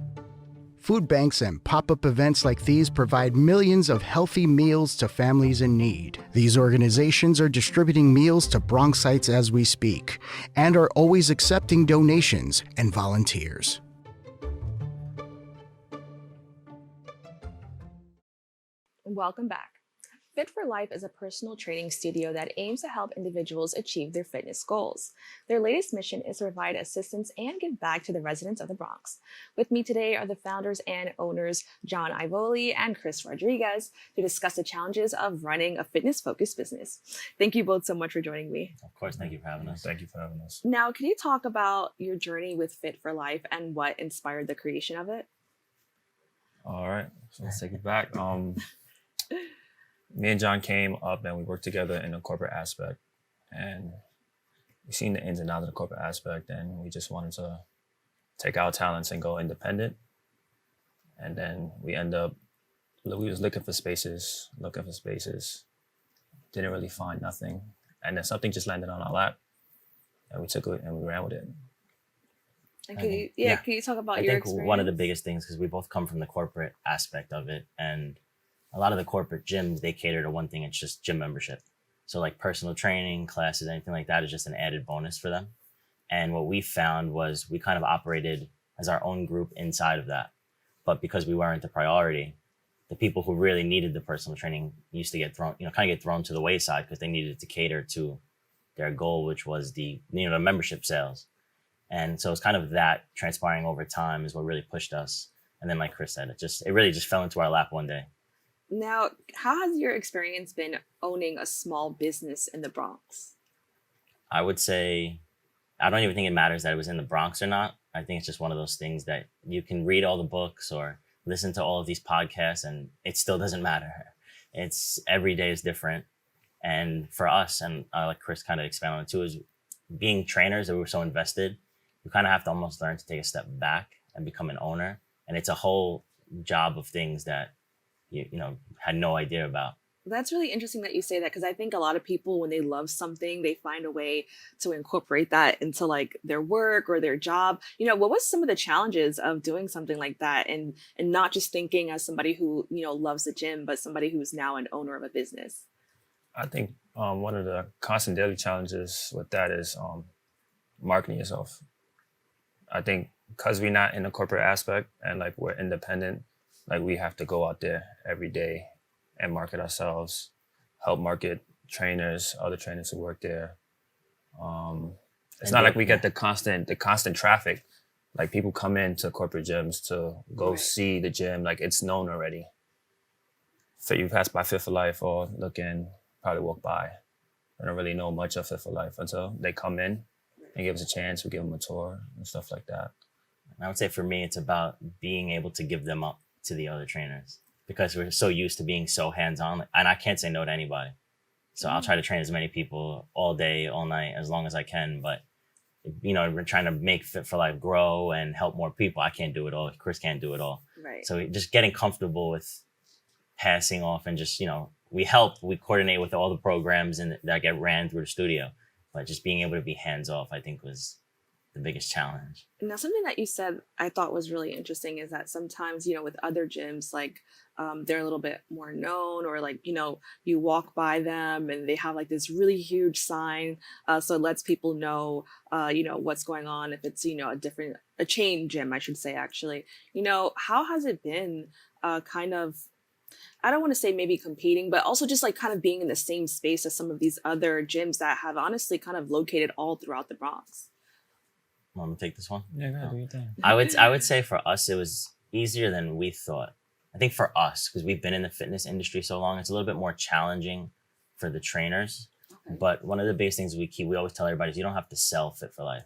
Food banks and pop-up events like these provide millions of healthy meals to families in need. These organizations are distributing meals to Bronxites as we speak, and are always accepting donations and volunteers. Welcome back. Fit for Life is a personal training studio that aims to help individuals achieve their fitness goals. Their latest mission is to provide assistance and give back to the residents of the Bronx. With me today are the founders and owners, John Ivoli and Chris Rodriguez, to discuss the challenges of running a fitness-focused business. Thank you both so much for joining me. Of course, thank you for having us. Thank you for having us. Now, can you talk about your journey with Fit for Life and what inspired the creation of it? All right, so let's take it back. Me and John came up and we worked together in the corporate aspect, and we've seen the ins and outs of the corporate aspect, and we just wanted to take our talents and go independent. And then we was looking for spaces, didn't really find nothing. And then something just landed on our lap, and we took it and we ran with it. And can you talk about your experience? I think one of the biggest things, because we both come from the corporate aspect of it, and a lot of the corporate gyms, they cater to one thing, it's just gym membership. So like personal training, classes, anything like that is just an added bonus for them. And what we found was we kind of operated as our own group inside of that. But because we weren't the priority, the people who really needed the personal training used to get thrown, kind of get thrown to the wayside because they needed to cater to their goal, which was the membership sales. And so it's kind of that transpiring over time is what really pushed us. And then, like Chris said, it really just fell into our lap one day. Now, how has your experience been owning a small business in the Bronx? I would say, I don't even think it matters that it was in the Bronx or not. I think it's just one of those things that you can read all the books or listen to all of these podcasts and it still doesn't matter. It's every day is different. And for us, and like Chris kind of expanded on it too, is being trainers that we were so invested, you kind of have to almost learn to take a step back and become an owner. And it's a whole job of things that you had no idea about. That's really interesting that you say that, because I think a lot of people, when they love something, they find a way to incorporate that into like their work or their job. What was some of the challenges of doing something like that, and not just thinking as somebody who loves the gym, but somebody who's now an owner of a business? I think one of the constant daily challenges with that is marketing yourself. I think because we're not in the corporate aspect and like we're independent, like we have to go out there every day and market ourselves, help market trainers, other trainers who work there. It's not like we get the constant traffic. Like people come into corporate gyms to go see the gym, like it's known already. So you pass by Fit for Life or look in, probably walk by. I don't really know much of Fit for Life until they come in and give us a chance. We give them a tour and stuff like that. I would say for me, it's about being able to give them up to the other trainers because we're so used to being so hands-on, and I can't say no to anybody. So I'll try to train as many people all day, all night, as long as I can. But, we're trying to make Fit for Life grow and help more people. I can't do it all. Chris can't do it all. Right. So just getting comfortable with passing off and just, we coordinate with all the programs that get ran through the studio. But just being able to be hands-off, I think, was the biggest challenge. Now, something that you said I thought was really interesting is that sometimes, with other gyms, like they're a little bit more known, or like, you walk by them and they have like this really huge sign. So it lets people know, what's going on. If it's, a chain gym, I should say, actually. How has it been kind of, I don't want to say maybe competing, but also just like kind of being in the same space as some of these other gyms that have honestly kind of located all throughout the Bronx? Want to take this one? Yeah, go ahead, do your thing. I would say for us, it was easier than we thought. I think for us, because we've been in the fitness industry so long, it's a little bit more challenging for the trainers. Okay. But one of the biggest things we always tell everybody is you don't have to sell Fit for Life.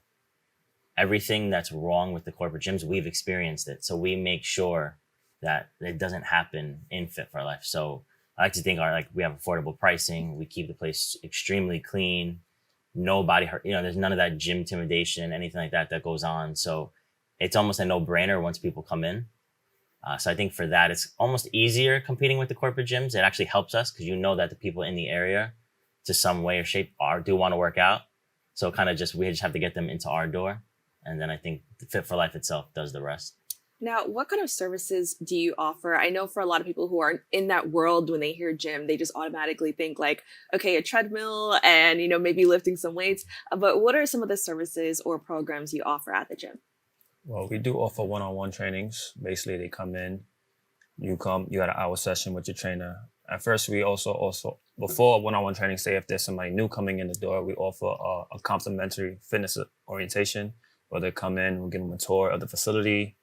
Everything that's wrong with the corporate gyms, we've experienced it. So we make sure that it doesn't happen in Fit for Life. So I like to think we have affordable pricing. We keep the place extremely clean. Nobody hurt, there's none of that gym intimidation, anything like that goes on. So it's almost a no-brainer once people come in. So I think for that, it's almost easier competing with the corporate gyms. It actually helps us because that the people in the area to some way or shape do want to work out. So kind of we just have to get them into our door. And then I think the Fit for Life itself does the rest. Now, what kind of services do you offer? I know for a lot of people who aren't in that world, when they hear gym, they just automatically think like, okay, a treadmill and, maybe lifting some weights. But what are some of the services or programs you offer at the gym? Well, we do offer one-on-one trainings. Basically, they come in, you got an hour session with your trainer. At first, we also before a one-on-one training, say if there's somebody new coming in the door, we offer a complimentary fitness orientation where they come in, we'll give them a tour of the facility,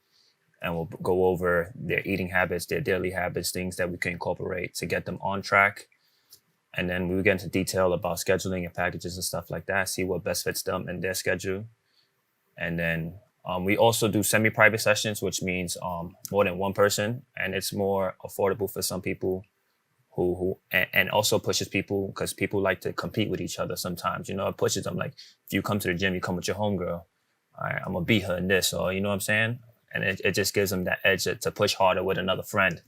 and we'll go over their eating habits, their daily habits, things that we can incorporate to get them on track. And then we get into detail about scheduling and packages and stuff like that, see what best fits them and their schedule. And then we also do semi-private sessions, which means more than one person. And it's more affordable for some people and also pushes people because people like to compete with each other sometimes. It pushes them. Like if you come to the gym, you come with your homegirl. All right, I'm going to beat her in this, or you know what I'm saying? And it just gives them that edge to push harder with another friend.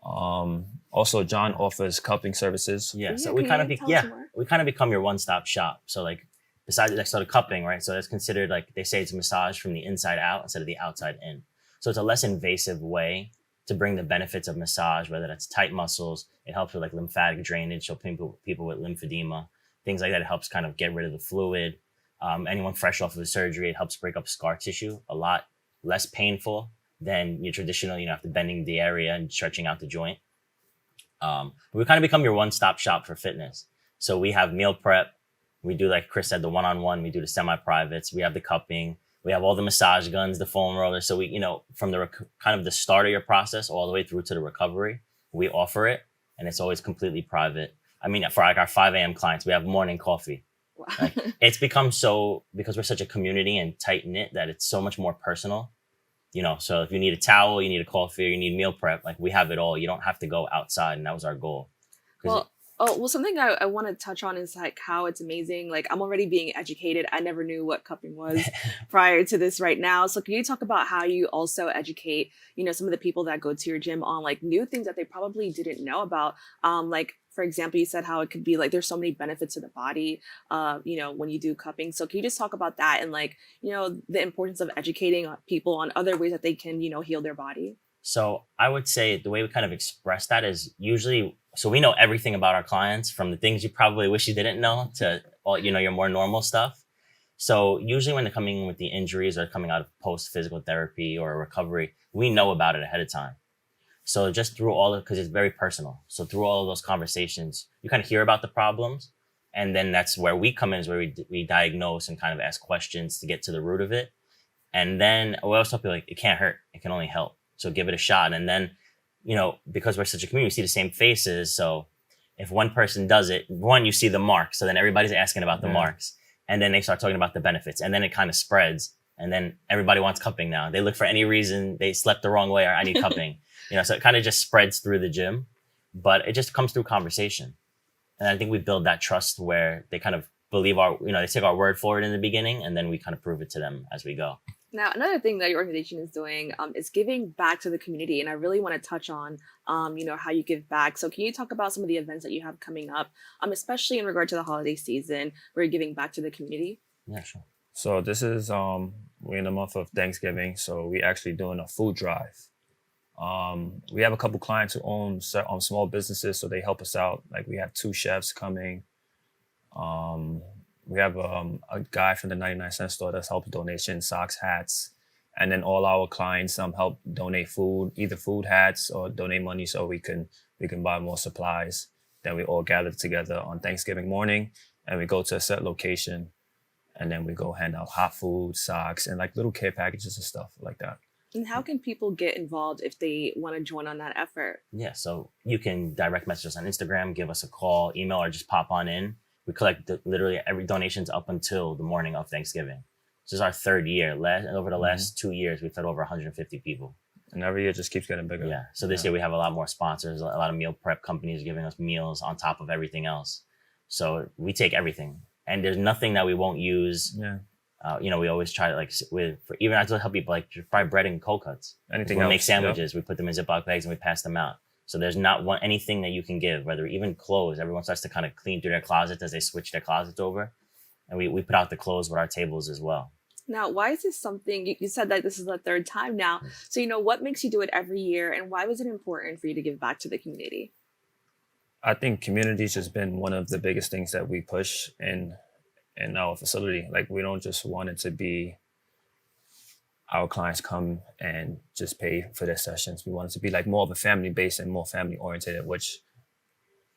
Also, John offers cupping services. Yeah, so we kind of become your one-stop shop. So like besides the cupping, right? So it's considered like they say it's a massage from the inside out instead of the outside in. So it's a less invasive way to bring the benefits of massage, whether that's tight muscles, it helps with like lymphatic drainage, so people with lymphedema, things like that. It helps kind of get rid of the fluid. Anyone fresh off of a surgery, it helps break up scar tissue a lot less painful than your traditional, after bending the area and stretching out the joint. We kind of become your one-stop shop for fitness. So we have meal prep. We do, like Chris said, the one-on-one. We do the semi-privates. We have the cupping. We have all the massage guns, the foam rollers. So we, from the kind of the start of your process all the way through to the recovery, we offer it, and it's always completely private. I mean, for like our 5 a.m. clients, we have morning coffee. Wow. Like, it's become so, because we're such a community and tight knit, that it's so much more personal. So if you need a towel, you need a coffee, or you need meal prep, like we have it all. You don't have to go outside, and that was our goal. Well, something I want to touch on is like how it's amazing. Like, I'm already being educated. I never knew what cupping was prior to this right now. So can you talk about how you also educate, some of the people that go to your gym on like new things that they probably didn't know about? Like, for example, you said how it could be like, there's so many benefits to the body, when you do cupping. So can you just talk about that and like, the importance of educating people on other ways that they can, heal their body? So I would say the way we kind of express that is usually, so we know everything about our clients, from the things you probably wish you didn't know to all, your more normal stuff. So usually when they're coming in with the injuries or coming out of post-physical therapy or recovery, we know about it ahead of time. So just through all of, because it's very personal. So through all of those conversations, you kind of hear about the problems. And then that's where we come in, is where we diagnose and kind of ask questions to get to the root of it. And then we always tell people, like, it can't hurt. It can only help. So give it a shot. And then, because we're such a community, we see the same faces. So if one person does it, you see the marks. So then everybody's asking about the marks. And then they start talking about the benefits. And then it kind of spreads. And then everybody wants cupping now. They look for any reason. They slept the wrong way, or I need cupping. So it kind of just spreads through the gym. But it just comes through conversation. And I think we build that trust where they kind of believe they take our word for it in the beginning, and then we kind of prove it to them as we go. Now, another thing that your organization is doing is giving back to the community. And I really want to touch on, how you give back. So can you talk about some of the events that you have coming up, especially in regard to the holiday season, where you're giving back to the community? Yeah, sure. So this is, we're in the month of Thanksgiving. So we're actually doing a food drive. We have a couple clients who own small businesses, so they help us out. Like, we have 2 chefs coming. We have a guy from the 99-cent store that's helped donation socks, hats, and then all our clients help donate food, either food, hats, or donate money so we can buy more supplies. Then we all gather together on Thanksgiving morning, and we go to a set location, and then we go hand out hot food, socks, and like little care packages and stuff like that. And how can people get involved if they want to join on that effort? Yeah, so you can direct message us on Instagram, give us a call, email, or just pop on in. We collect literally every donations up until the morning of Thanksgiving. This is our 3rd year. Over the last 2 years, we've fed over 150 people. And every year just keeps getting bigger. Yeah. So this year we have a lot more sponsors, a lot of meal prep companies giving us meals on top of everything else. So we take everything, and there's nothing that we won't use. Yeah. We always try to even I still help people like fry bread and cold cuts. Anything we else, make sandwiches, we put them in Ziploc bags and we pass them out. So there's not anything that you can give, whether even clothes. Everyone starts to kind of clean through their closets as they switch their closets over. And we put out the clothes with our tables as well. Now, why is this something, you said that this is the 3rd time now. So, what makes you do it every year, and why was it important for you to give back to the community? I think community's just been one of the biggest things that we push in our facility. Like, we don't just want it to be our clients come and just pay for their sessions. We want it to be like more of a family based and more family oriented, which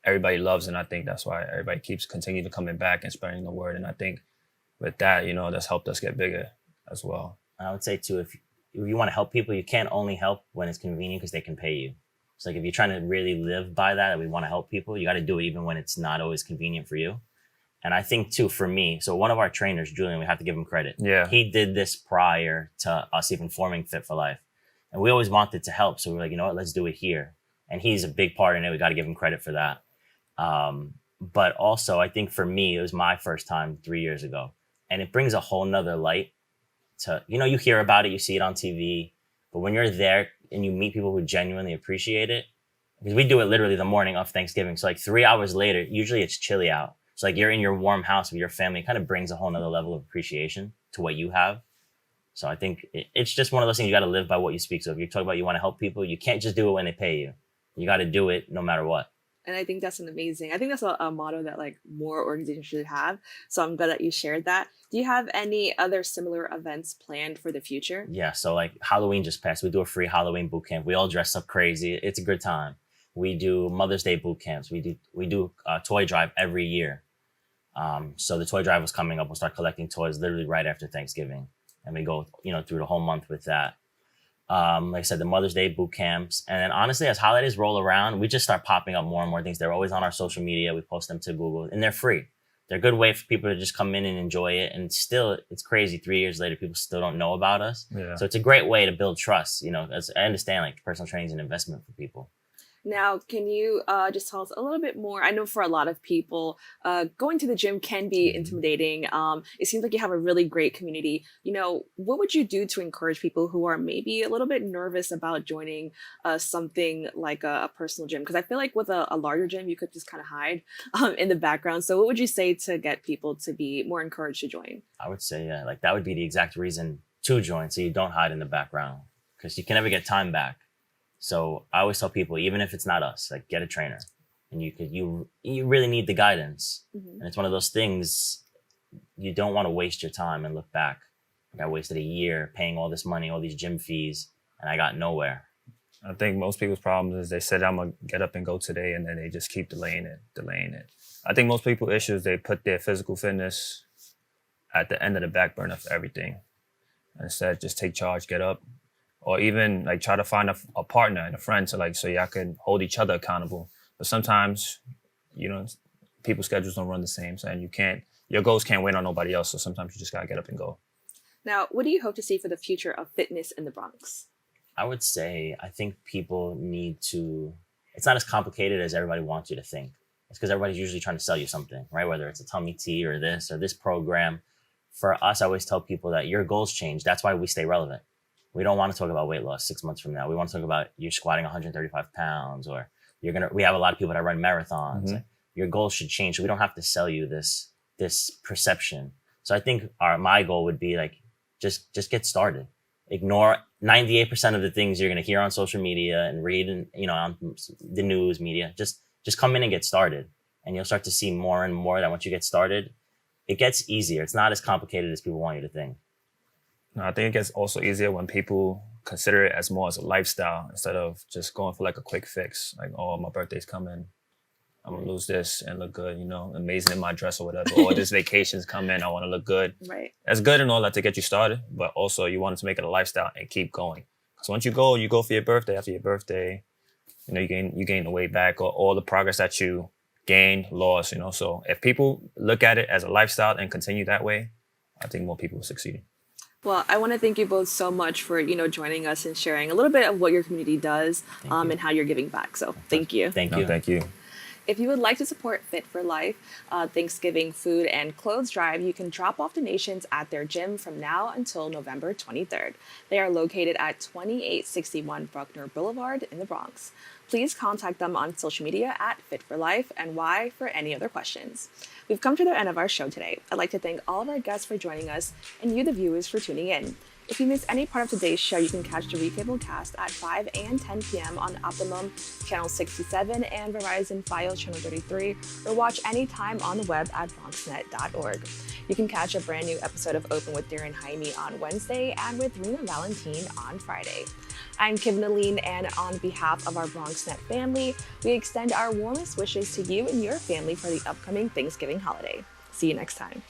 everybody loves. And I think that's why everybody keeps continuing to coming back and spreading the word. And I think with that, that's helped us get bigger as well. I would say too, if you want to help people, you can't only help when it's convenient because they can pay you. It's like, if you're trying to really live by that we want to help people, you got to do it even when it's not always convenient for you. And I think too, for me, so one of our trainers, Julian, we have to give him credit. Yeah. He did this prior to us even forming Fit for Life. And we always wanted to help. So we were like, you know what, let's do it here. And he's a big part in it. We got to give him credit for that. But also, I think for me, it was my first time 3 years ago. And it brings a whole nother light to, you hear about it, you see it on TV. But when you're there and you meet people who genuinely appreciate it, because we do it literally the morning of Thanksgiving. So like 3 hours later, usually it's chilly out. So like you're in your warm house with your family, it kind of brings a whole nother level of appreciation to what you have. So I think it's just one of those things, you got to live by what you speak. So if you talk about you want to help people, you can't just do it when they pay you. You got to do it no matter what. And I think that's I think that's a motto that like more organizations should have. So I'm glad that you shared that. Do you have any other similar events planned for the future? Yeah, so like Halloween just passed. We do a free Halloween boot camp. We all dress up crazy. It's a good time. We do Mother's Day boot camps. We do a toy drive every year. So the toy drive was coming up. We'll start collecting toys literally right after Thanksgiving, and we go through the whole month with that. Like I said, the Mother's Day boot camps. And then honestly, as holidays roll around, we just start popping up more and more things. They're always on our social media. We post them to Google, and they're free. They're a good way for people to just come in and enjoy it. And still, it's crazy. 3 years later, people still don't know about us. Yeah. So it's a great way to build trust. As I understand like personal training is an investment for people. Now, can you just tell us a little bit more? I know for a lot of people, going to the gym can be intimidating. It seems like you have a really great community. What would you do to encourage people who are maybe a little bit nervous about joining something like a personal gym? Because I feel like with a larger gym, you could just kind of hide in the background. So what would you say to get people to be more encouraged to join? I would say, yeah, like that would be the exact reason to join, so you don't hide in the background, because you can never get time back. So I always tell people, even if it's not us, like get a trainer, and you really need the guidance. And it's one of those things, you don't want to waste your time and look back. Like I wasted a year paying all this money, all these gym fees, and I got nowhere. I think most people's problem is they said, I'm going to get up and go today, and then they just keep delaying it. I think most people's issue is they put their physical fitness at the end of the back burner for everything. Instead, just take charge, get up. Or even like try to find a partner and a friend so y'all can hold each other accountable. But sometimes, people's schedules don't run the same, and your goals can't wait on nobody else. So sometimes you just gotta get up and go. Now, what do you hope to see for the future of fitness in the Bronx? I would say, I think people need to, it's not as complicated as everybody wants you to think. It's because everybody's usually trying to sell you something, right? Whether it's a tummy tea or this program. For us, I always tell people that your goals change. That's why we stay relevant. We don't want to talk about weight loss 6 months from now. We want to talk about you're squatting 135 pounds, or we have a lot of people that run marathons. Mm-hmm. Your goals should change. So we don't have to sell you this perception. So I think my goal would be like, just get started. Ignore 98% of the things you're going to hear on social media and read on the news media. Just come in and get started. And you'll start to see more and more that once you get started, it gets easier. It's not as complicated as people want you to think. No, I think it gets also easier when people consider it as more as a lifestyle instead of just going for like a quick fix. Like, oh, my birthday's coming, I'm gonna lose this and look good, amazing in my dress or whatever. Or this vacation's coming, I want to look good. Right. That's good and all that to get you started, but also you want to make it a lifestyle and keep going. So once you go for your birthday. After your birthday, you gain the weight back, or all the progress that you gained, lost. So if people look at it as a lifestyle and continue that way, I think more people will succeed. Well, I want to thank you both so much for, joining us and sharing a little bit of what your community does and how you're giving back. So thank you. Thank you. Thank you. If you would like to support Fit for Life, Thanksgiving food and clothes drive, you can drop off donations at their gym from now until November 23rd. They are located at 2861 Bruckner Boulevard in the Bronx. Please contact them on social media at Fit for Life NY for any other questions. We've come to the end of our show today. I'd like to thank all of our guests for joining us and you, the viewers, for tuning in. If you missed any part of today's show, you can catch the Retable cast at 5 and 10 p.m. on Optimum Channel 67 and Verizon Fios Channel 33, or watch anytime on the web at bronxnet.org. You can catch a brand new episode of Open with Darren Jaime on Wednesday and with Rena Valentine on Friday. I'm Kibna Aline, and on behalf of our BronxNet family, we extend our warmest wishes to you and your family for the upcoming Thanksgiving holiday. See you next time.